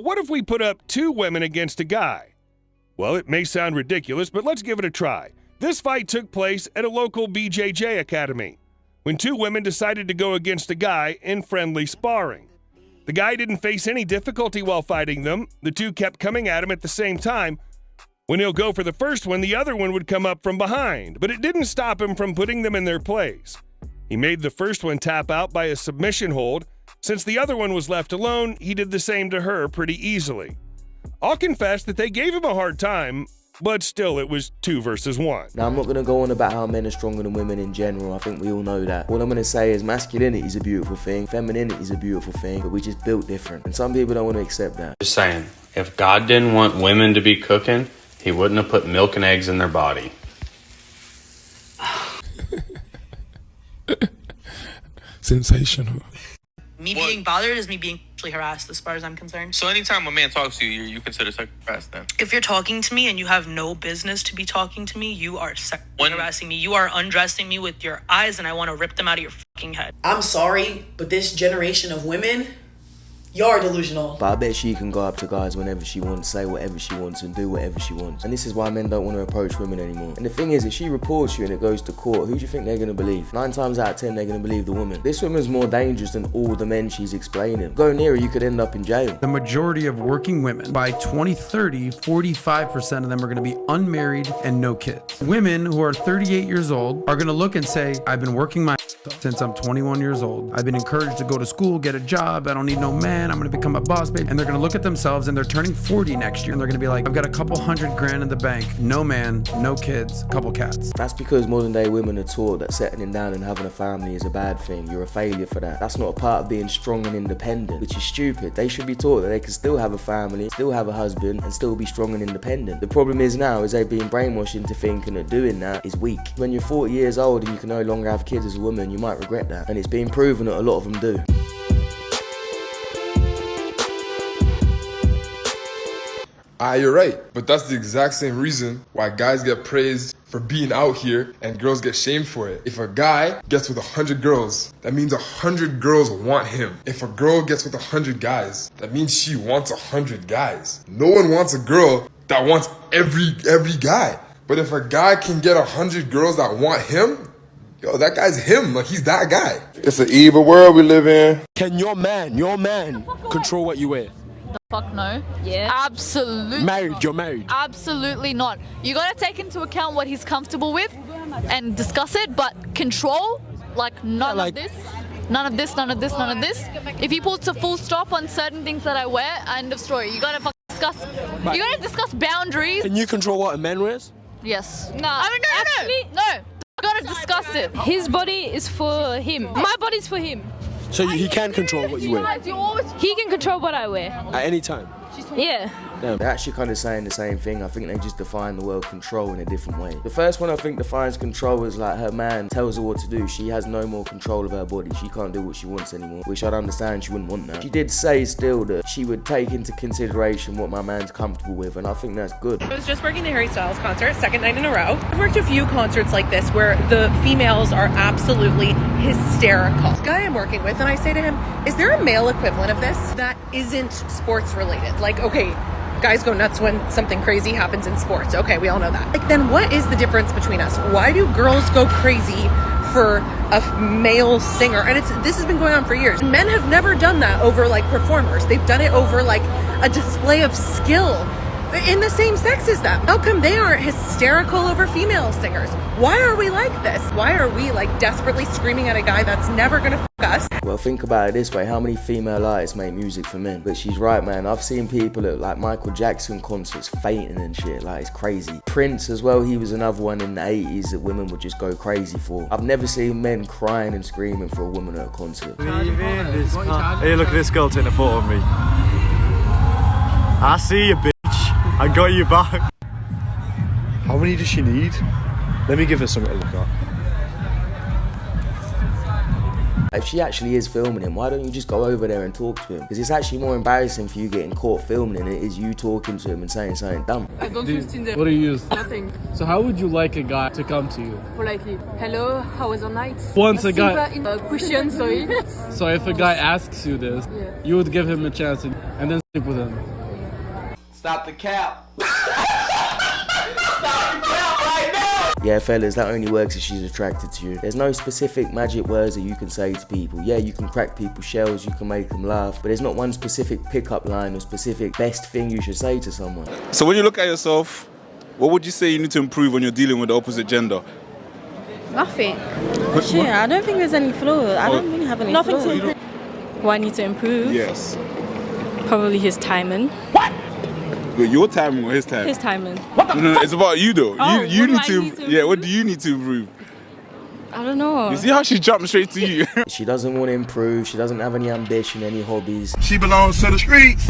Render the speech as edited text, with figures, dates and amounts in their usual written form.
What if we put up 2 women against a guy? Well, it may sound ridiculous, but let's give it a try. This fight took place at a local BJJ academy when 2 women decided to go against a guy in friendly sparring. The guy didn't face any difficulty while fighting them. The 2 kept coming at him at the same time. When he'll go for the first one, the other one would come up from behind, but it didn't stop him from putting them in their place. He made the first one tap out by a submission hold. Since the other one was left alone, he did the same to her pretty easily. I'll confess that they gave him a hard time, but still it was 2 versus 1. Now, I'm not going to go on about how men are stronger than women in general. I think we all know that. All I'm going to say is masculinity is a beautiful thing, femininity is a beautiful thing, but we just built different. And some people don't want to accept that. Just saying, if God didn't want women to be cooking, he wouldn't have put milk and eggs in their body. Sensational. Me being bothered is me being sexually harassed as far as I'm concerned. So anytime a man talks to you, you consider sexually harassed then? If you're talking to me and you have no business to be talking to me, you are sexually harassing me. You are undressing me with your eyes and I want to rip them out of your fucking head. I'm sorry, but this generation of women, you're delusional. But I bet she can go up to guys whenever she wants, say whatever she wants and do whatever she wants. And this is why men don't want to approach women anymore. And the thing is, if she reports you and it goes to court, who do you think they're going to believe? 9 times out of 10, they're going to believe the woman. This woman's more dangerous than all the men she's explaining. Go near her, you could end up in jail. The majority of working women, by 2030, 45% of them are going to be unmarried and no kids. Women who are 38 years old are going to look and say, I've been working my since I'm 21 years old. I've been encouraged to go to school, get a job. I don't need no man. I'm going to become a boss babe. And they're going to look at themselves and they're turning 40 next year. And they're going to be like, I've got a couple $100,000 in the bank. No man, no kids, couple cats. That's because modern day women are taught that settling down and having a family is a bad thing. You're a failure for that. That's not a part of being strong and independent, which is stupid. They should be taught that they can still have a family, still have a husband, and still be strong and independent. The problem is now is they've been brainwashed into thinking that doing that is weak. When you're 40 years old and you can no longer have kids as a woman, you might regret that. And it's been proven that a lot of them do. You're right, but that's the exact same reason why guys get praised for being out here and girls get shamed for it. If a guy gets with 100 girls, that means 100 girls want him. If a girl gets with 100 guys, that means she wants 100 guys. No one wants a girl that wants every guy. But if a guy can get 100 girls that want him, yo, that guy's him. Like, he's that guy. It's an evil world we live in. Can your man, control what you wear? Fuck no. Yeah. Absolutely. Married, you're married. Absolutely not. You gotta take into account what he's comfortable with and discuss it, but control, like none of this. None of this, none of this, none of this. If he puts a full stop on certain things that I wear, end of story. You gotta discuss. You gotta discuss boundaries. Can you control what a man wears? Yes. No. I mean, no. You gotta discuss it. His body is for him. My body's for him. So he can control what you wear? He can control what I wear. At any time? Yeah. They're actually kind of saying the same thing. I think they just define the word control in a different way. The first one I think defines control is like her man tells her what to do. She has no more control of her body. She can't do what she wants anymore, which I'd understand she wouldn't want that. She did say still that she would take into consideration what my man's comfortable with, and I think that's good. I was just working the Harry Styles concert, second night in a row. I've worked a few concerts like this where the females are absolutely hysterical. This guy I'm working with, and I say to him, is there a male equivalent of this that isn't sports related? Like, okay, guys go nuts when something crazy happens in sports. Okay, we all know that. Like, then what is the difference between us? Why do girls go crazy for a male singer? And this has been going on for years. Men have never done that over like performers. They've done it over like a display of skill in the same sex as them. How come they aren't hysterical over female singers? Why are we like this? Why are we like desperately screaming at a guy that's never gonna us? Well, think about it this way. How many female artists make music for men? But she's right, man. I've seen people at like Michael Jackson concerts fainting and shit. Like, it's crazy. Prince as well, he was another one in the 80s that women would just go crazy for. I've never seen men crying and screaming for a woman at a concert. Hey, look at this girl taking a photo of me. I see you, bitch. I got you back. How many does she need? Let me give her something to look at. If she actually is filming him, why don't you just go over there and talk to him? Because it's actually more embarrassing for you getting caught filming than it is you talking to him and saying something dumb. I don't use Tinder. What do you use? Nothing. So how would you like a guy to come to you? Politely. Hello, how was your night? Once a guy... Question, sorry. So if a guy asks you this, you would give him a chance. and then sleep with him. Stop the cap. Yeah, fellas, that only works if she's attracted to you. There's no specific magic words that you can say to people. Yeah, you can crack people's shells, you can make them laugh, but there's not one specific pickup line or specific best thing you should say to someone. So when you look at yourself, what would you say you need to improve when you're dealing with the opposite gender? Nothing. Shit, I don't think there's any flaws. I don't really have any flaws. To improve. What I need to improve? Yes. Probably his timing. Wait, your timing or his timing? His timing. No, it's about you though. Oh, you what need do I to, need to yeah, what do you need to improve? I don't know. You see how she jumped straight to you? She doesn't want to improve, she doesn't have any ambition, any hobbies. She belongs to the streets.